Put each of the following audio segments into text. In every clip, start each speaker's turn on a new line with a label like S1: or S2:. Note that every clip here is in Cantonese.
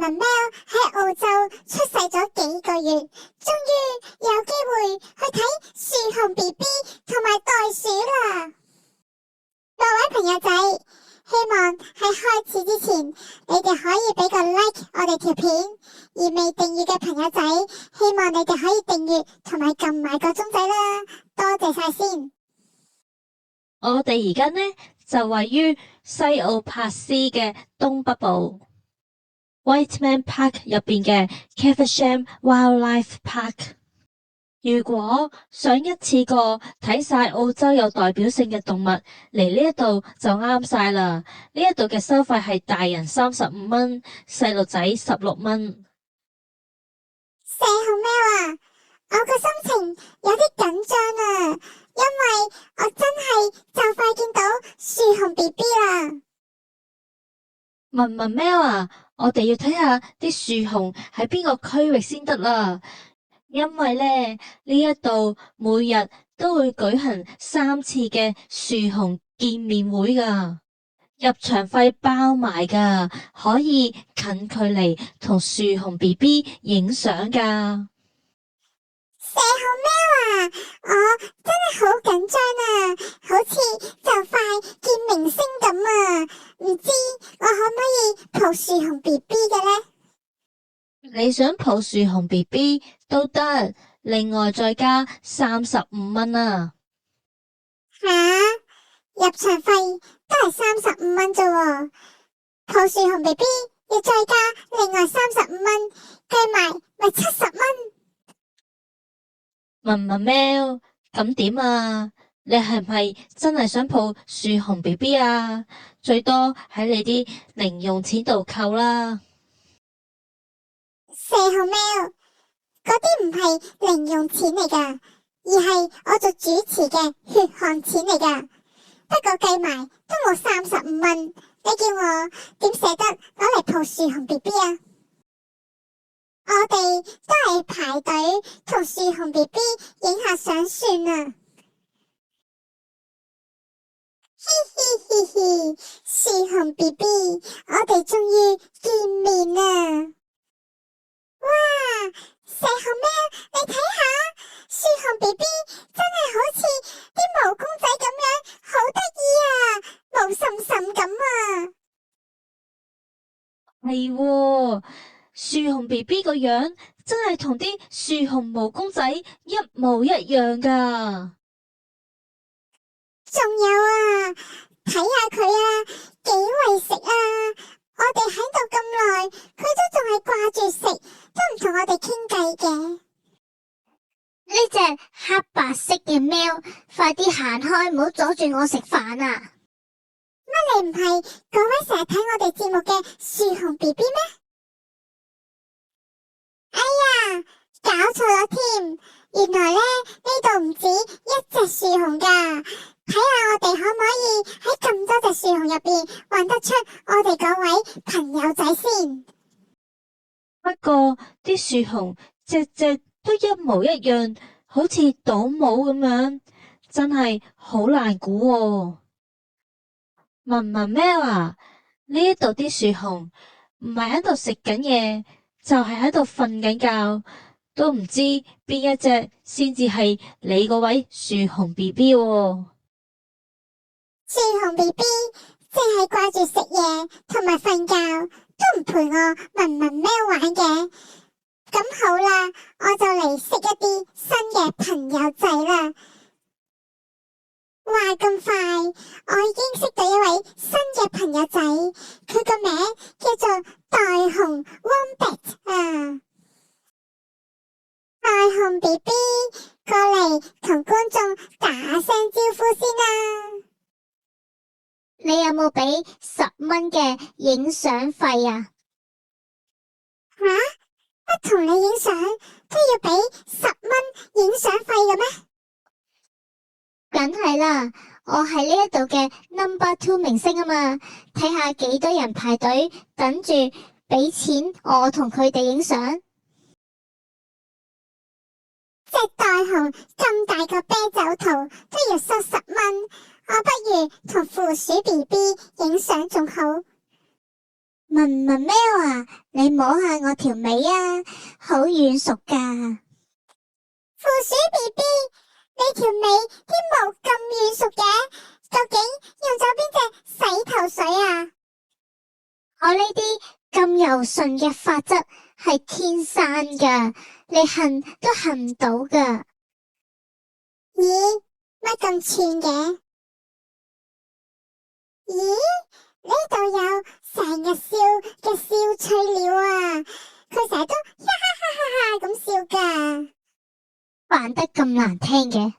S1: 文喵喺澳洲出世咗幾個月，終於有機會去睇樹熊 BB 同埋袋鼠啦！各位朋友仔，希望喺開始之前，你哋可以俾個 like 我哋條片，而未訂閱嘅朋友仔，希望你哋可以訂閱同埋撳埋個鐘仔啦，多謝晒先。
S2: 我哋而家呢就位於西澳珀斯嘅東北部 Whiteman Park 入邊嘅 Caversham Wildlife Park。如果想一次過睇晒澳洲有代表性嘅動物，嚟呢一度就啱晒啦。呢一度嘅收費係大人35蚊，細路仔16蚊。
S1: 社熊喵啊，我個心情有啲緊張啊，因為我真係就快見到樹熊 BB 啦。
S2: 文文喵啊，我哋要睇下啲樹熊喺邊個區域先得啦。因為呢一度每日都會舉行3次嘅樹熊見面會㗎，入場費包埋㗎，可以近距離同樹熊 BB 影相㗎。
S1: 社熊喵啊，我真係好緊張啊，好似就快見明星咁啊，唔知我可唔可以抱樹熊 BB 嘅呢？
S2: 你想抱樹熊 BB 都得，另外再加35蚊啊。
S1: 吓，入場費都係35蚊啫喎，抱樹熊 BB 要再加另外35蚊，計埋咪70蚊。
S2: 文文喵，咁點啊？你係唔係真係想抱樹熊 BB 啊？最多喺你啲零用錢度扣啦。
S1: 社熊喵，嗰啲唔係零用錢嚟噶，而係我做主持嘅血汗錢嚟噶。不過計埋都冇35蚊，你叫我點捨得攞嚟抱樹熊 BB 啊？我哋都係排隊同樹熊 BB 影下相算啊！嘻嘻嘻嘻，樹熊 BB，我哋終於見面啦！哇！社熊喵，你睇下，樹熊 BB 真係好似啲毛公仔咁樣，好得意啊，毛嬸嬸咁啊！
S2: 係喎，樹熊 BB 個樣真係同啲樹熊毛公仔一模一樣噶。
S1: 仲有啊，睇下佢啊，幾為食啊！我哋喺度咁耐，佢都仲係掛住食，都唔同我哋傾偈嘅。
S3: 呢隻黑白色嘅喵，快啲行開，唔好阻住我食飯啊！
S1: 乜你唔係嗰位成日睇我哋節目嘅樹熊 BB 咩？哎呀，搞錯咗添！原來呢度唔止一隻樹熊噶，睇下我哋可唔可以喺咁多隻樹熊入邊揾得出我哋嗰位朋友仔先。
S2: 不過啲樹熊隻隻都一模一樣，好似倒模咁樣，真係好難估喎。文文喵啊，呢度啲樹熊唔係喺度食緊嘢，就係喺度瞓緊覺，都唔知邊一隻先至係你嗰位樹熊 BB 喎。
S1: 樹熊 BB 淨係掛住食嘢同埋瞓覺，都唔陪我文文喵玩嘅。咁好啦，我就嚟識一啲新嘅朋友仔啦。話咁快，我已經識到一位新嘅朋友仔，佢個名叫做袋熊 Wombat 啊。袋熊 BB 過嚟同觀眾打聲招呼先啦。
S3: 你有冇俾10蚊嘅影相費啊？
S1: 吓？乜同你影相都要俾10蚊影相費嘅咩？
S3: 梗係啦，我係呢一度嘅 No.2 明星啊嘛，睇下幾多人排隊等住俾錢我同佢哋影相。
S1: 隻袋熊咁大個啤酒肚都要收10蚊，我不如同負鼠 BB 影相仲好。
S3: 文文喵啊，你摸下我條尾啊，好軟熟噶。
S1: 負鼠 BB， 你條尾啲毛咁軟熟嘅，究竟用咗邊隻洗頭水啊？
S3: 我呢啲咁柔順嘅髮質係天生噶，你恨都恨唔到噶。
S1: 咦，乜咁串嘅？咦，呢度有成日笑嘅笑趣鳥啊！佢成日都哈哈哈哈哈咁笑噶。
S3: 扮得咁難聽嘅。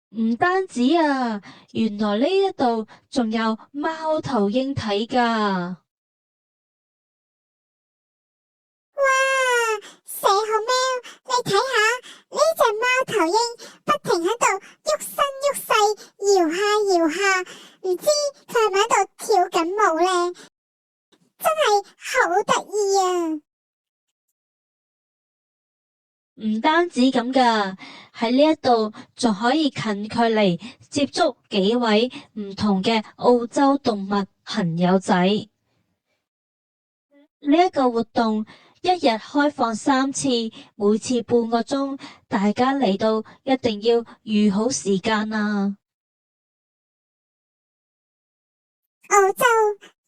S2: 唔單止啊，原來呢一度仲有貓頭鷹睇㗎。
S1: 哇！蛇熊貓，你睇下呢隻貓頭鷹不停喺度喐身喐勢，搖下搖下，唔知佢係咪喺度跳緊舞呢？真係好得意啊！
S2: 唔單止咁㗎，喺呢一度仲可以近距離接觸幾位唔同嘅澳洲動物朋友仔。呢一個活動一日開放3次，每次半個鐘，大家嚟到一定要預好時間啊！
S1: 澳洲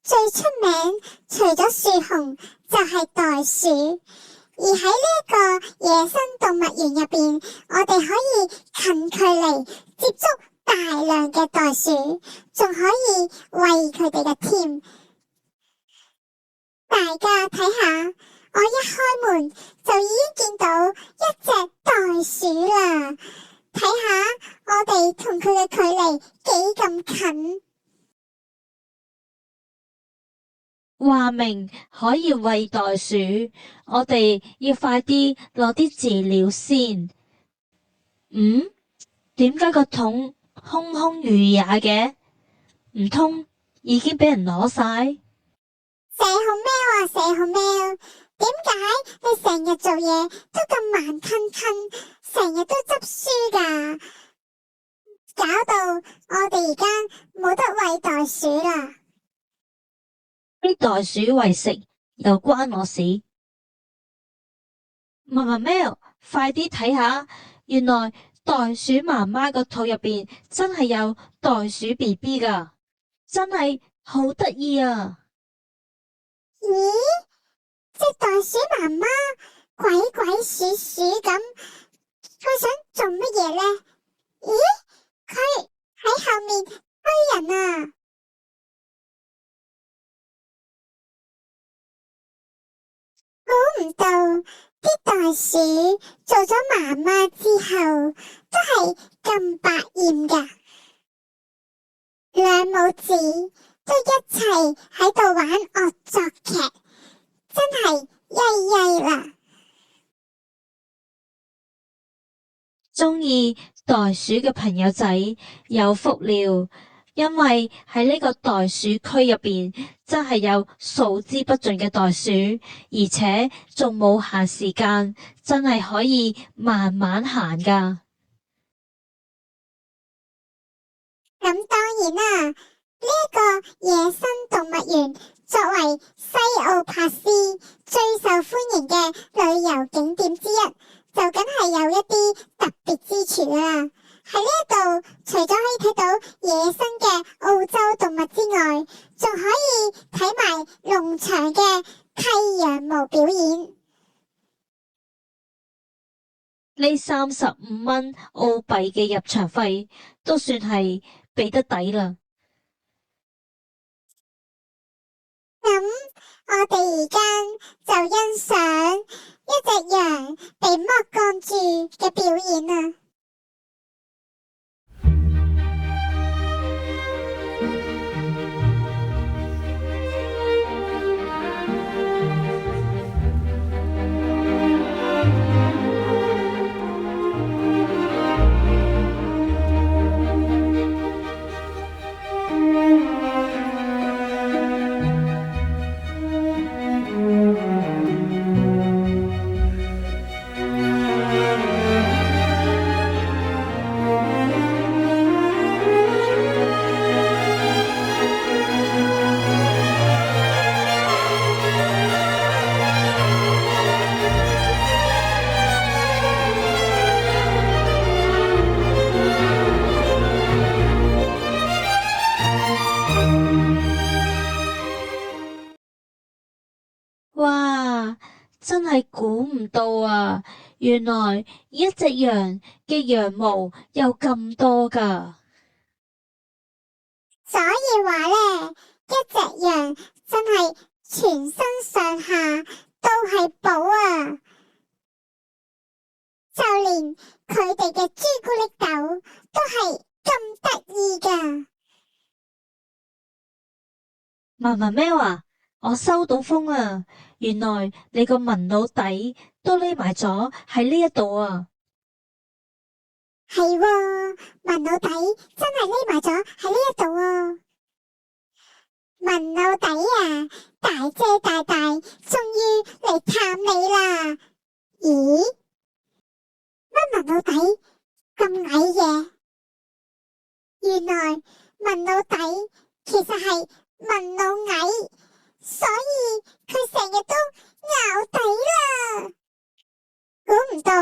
S1: 最出名除咗樹熊就係袋鼠。而喺呢一個野生動物園入邊，我哋可以近距離接觸大量嘅袋鼠，仲可以餵佢哋嘅添。大家睇下，我一開門就已經見到一隻袋鼠啦。睇下我哋同佢嘅距離幾咁近。
S2: 話明可以餵袋鼠，我哋要快啲攞啲飼料先。點解個桶空空如也嘅？唔通已經俾人攞晒？
S1: 蛇熊喵啊，蛇熊喵，點解你成日做嘢都咁慢吞吞，成日都執輸噶？搞到我哋而家冇得餵袋鼠啦！
S2: 啲袋鼠餵食又關我事？文喵，快啲睇下，原來袋鼠媽媽個肚入邊真係有袋鼠 BB 噶，真係好得意啊！
S1: 咦，隻袋鼠媽媽鬼鬼祟祟咁，佢想做乜嘢呢？咦，佢喺後面推人啊！估唔到啲袋鼠做咗媽媽之後都係咁百厭噶，兩母子都一齊喺度玩惡作劇，真係曳曳啦！
S2: 鍾意袋鼠嘅朋友仔有福了，因為喺呢個袋鼠區入邊真係有數之不盡嘅袋鼠，而且仲冇限時間，真係可以慢慢行噶。
S1: 咁當然啦，呢一個野生動物園作為西澳帕斯最受歡迎嘅旅遊景點之一，就梗係有一啲特別之處啦。喺呢一度，除咗可以睇到野生嘅澳洲動物之外，仲可以睇埋農場嘅剃羊毛表演。
S2: 呢35蚊澳幣嘅入場費都算係俾得抵啦。
S1: 咁我哋而家就欣賞一隻羊被剝光住嘅表演啊！
S2: 係估唔到啊！原來一隻羊嘅羊毛有咁多㗎。
S1: 所以話呢，一隻羊真係全身上下都係寶啊！就連佢哋嘅朱古力豆都係咁得意㗎。
S2: 文文喵啊，我收到風啊！原來你個文老底都匿埋咗喺呢一度啊！
S1: 係喎，文老底真係匿埋咗喺呢一度喎。文老底啊，大姐大大終於嚟探你啦！咦？乜文老底咁矮嘅？原來文老底其實係文老矮，所以佢成日都咬底啦。估唔到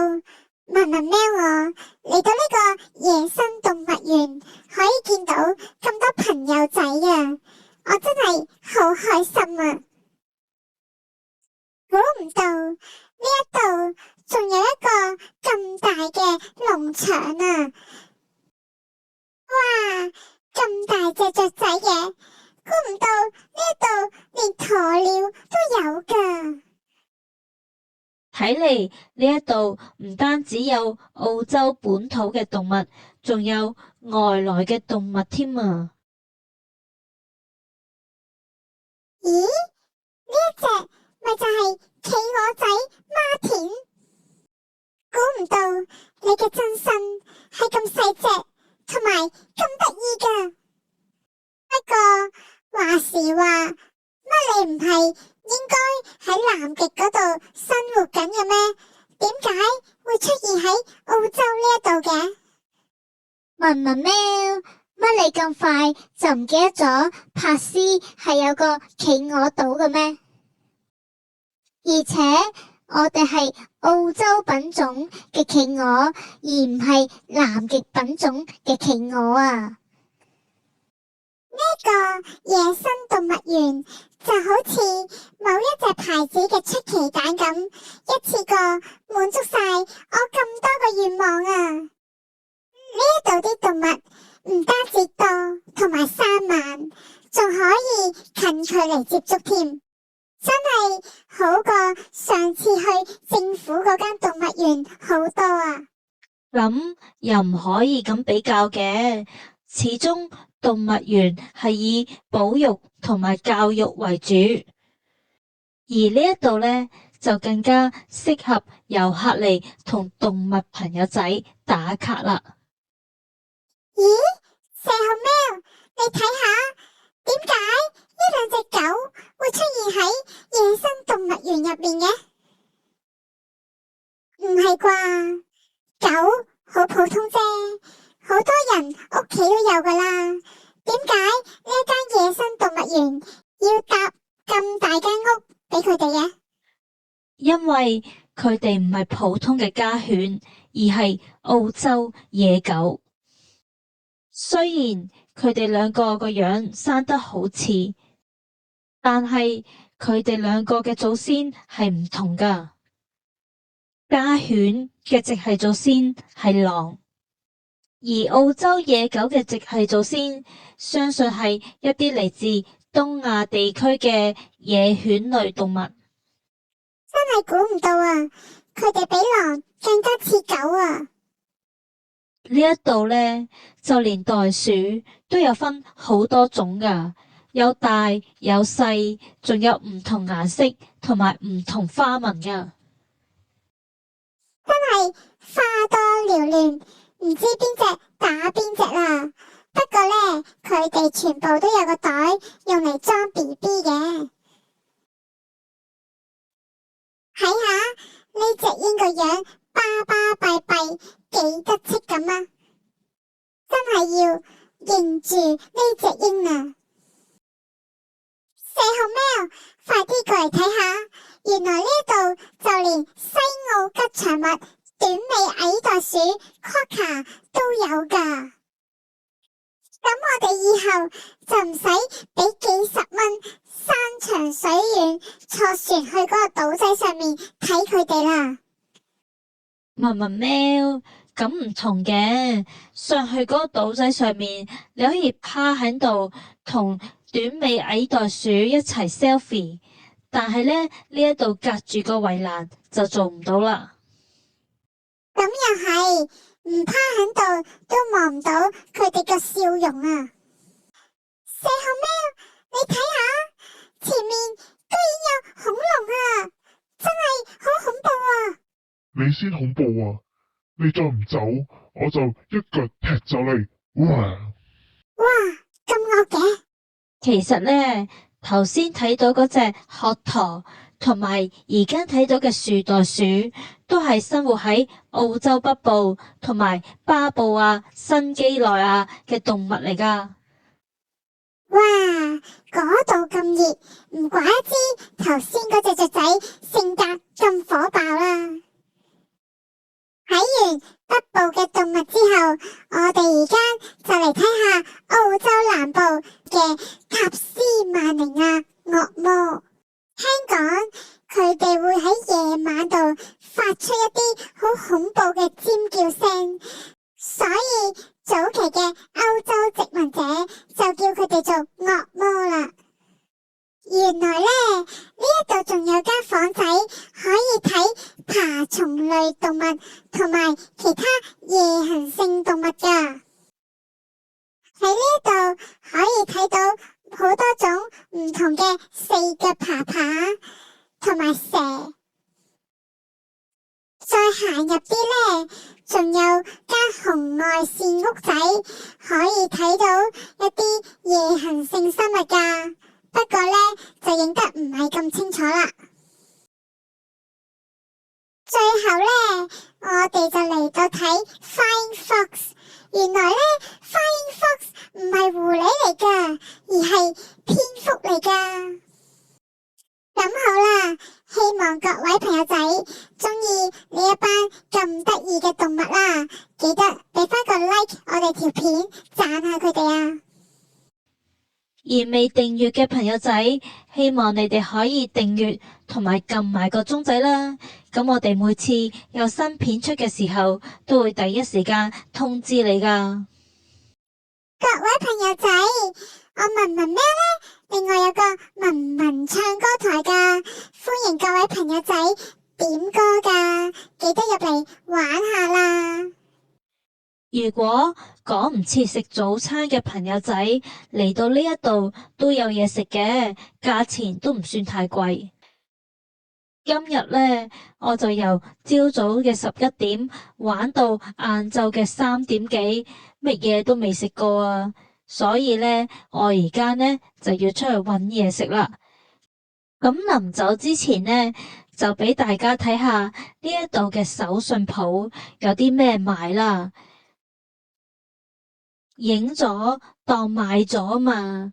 S1: 文文喵我嚟到呢個野生動物園，可以見到咁多朋友仔啊！我真係好開心啊！估唔到呢一度仲有一個咁大嘅農場啊！哇，咁大隻雀仔嘅，估唔到呢一度連鴕鳥都有㗎。
S2: 睇嚟呢一度唔單止有澳洲本土嘅動物，仲有外來嘅動物添啊！
S1: 咦？呢一隻咪就係企鵝仔馬田？估唔到你嘅真身係咁細隻，同埋咁得意㗎。不過話時話，乜你唔係應該喺南極嗰度生活緊嘅咩？點解會出現喺澳洲呢一度嘅？
S3: 文文喵，乜你咁快就唔記得咗珀斯係有個企鵝島嘅咩？而且我哋係澳洲品種嘅企鵝，而唔係南極品種嘅企鵝啊！
S1: 呢個野生動物園就好似某一隻牌子嘅出奇蛋咁，一次過滿足晒我咁多個願望啊！呢度啲動物唔單止多，同埋生猛，仲可以近距離接觸添，真係好過上次去政府嗰間動物園好多啊！
S2: 咁又唔可以咁比較嘅，始終動物園係以保育同埋教育為主，而呢一度呢，就更加適合遊客嚟同動物朋友仔打卡啦。
S1: 咦，蛇熊喵，你睇下，點解呢兩隻狗會出現喺野生動物園入面嘅？唔係啩？狗好普通啫，好多人屋企都有噶啦。點解呢一間野生動物園要搭咁大間屋俾佢哋嘅？
S2: 因為佢哋唔係普通嘅家犬，而係澳洲野狗。雖然佢哋兩個個樣生得好似，但係佢哋兩個嘅祖先係唔同㗎。家犬嘅直系祖先係狼，而澳洲野狗嘅直系祖先相信係一啲嚟自東亞地區嘅野犬類動物。
S1: 真係估唔到啊！佢哋比狼更加似狗啊！
S2: 呢一度呢，就連袋鼠都有分好多種㗎，有大有細，仲有唔同顏色同埋唔同花紋㗎。
S1: 真係花多撩亂，唔知邊隻打邊隻啦。不過呢，佢哋全部都有個袋用嚟裝 BB 嘅。睇下呢隻鷹個樣巴巴閉閉，幾得戚咁啊！真係要認住呢隻鷹啊！蛇熊喵，快啲過嚟睇下，原來呢度就連西澳吉祥物短尾矮袋鼠 Quokka 都有㗎。我哋以後就唔使俾幾十蚊山長水遠坐船去嗰個島仔上面睇佢哋啦。
S2: 文文喵，咁唔同嘅，上去嗰個島仔上面，你可以趴喺度同短尾矮袋鼠一齊 selfie， 但係呢一度隔住個圍欄就做唔到啦。
S1: 咁又係，唔趴喺度都望唔到佢哋個笑容啊！四號喵，你睇下，前面居然有恐龍啊，真係好恐怖啊！
S4: 你先恐怖啊！你再唔走，我就一腳踢走你！哇！
S1: 哇，咁惡嘅！
S2: 其實呢，頭先睇到嗰隻學駝同埋而家睇到嘅樹袋鼠，都係生活喺澳洲北部同埋巴布亞新幾內亞嘅動物嚟㗎。
S1: 哇，嗰度咁熱，唔怪得知頭先嗰隻雀仔性格咁火爆啦。睇完北部嘅動物之後，我哋而家就嚟睇下澳洲南部嘅塔斯曼尼亞惡魔。聽講佢哋會喺夜晚度發出一啲好恐怖嘅尖叫聲，所以早期嘅歐洲殖民者就叫佢哋做惡魔啦。原來呢一度仲有間房仔可以睇爬蟲類動物同埋其他夜行性動物噶。喺呢度可以睇到好多種唔同嘅四腳爬爬同埋蛇。再行入啲呢，仲有間紅外線屋仔，可以睇到一啲夜行性生物噶。不過呢，就影得唔係咁清楚啦。最後呢，我哋就嚟到睇 Flying Fox。原來呢 Flying Fox 唔係狐狸嚟噶，而係蝙蝠嚟噶。咁好啦，希望各位朋友仔中意呢一班咁得意嘅動物啦，記得俾翻個 like 我哋條片，讚下佢哋啊！
S2: 而未訂閱嘅朋友仔，希望你哋可以訂閱同埋撳埋個鐘仔啦。咁我哋每次有新片出嘅時候，都會第一時間通知你噶。
S1: 各位朋友仔，我文文喵呢，另外有個文文唱歌台噶，歡迎各位朋友仔點歌噶，記得入嚟玩下啦。
S2: 如果趕唔切食早餐嘅朋友仔嚟到呢一度都有嘢食嘅，價錢都唔算太貴。今日呢，我就由朝早嘅11點玩到晏晝嘅3點幾，乜嘢都未食過啊！所以呢，我而家呢就要出去搵嘢食啦。咁臨走之前呢，就俾大家睇下呢一度嘅手信鋪有啲咩賣啦。影咗當買咗嘛。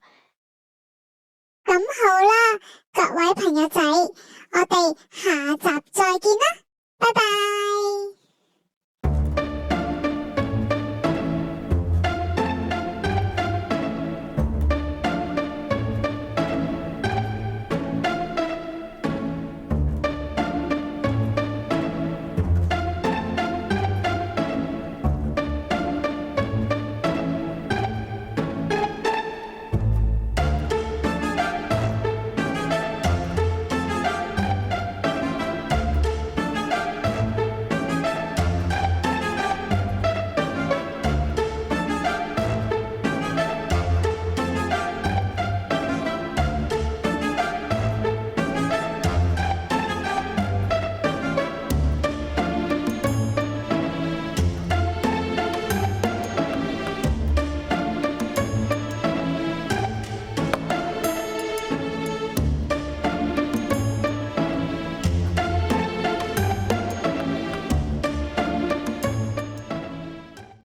S1: 咁好啦，各位朋友仔，我哋下集再見啦，拜拜。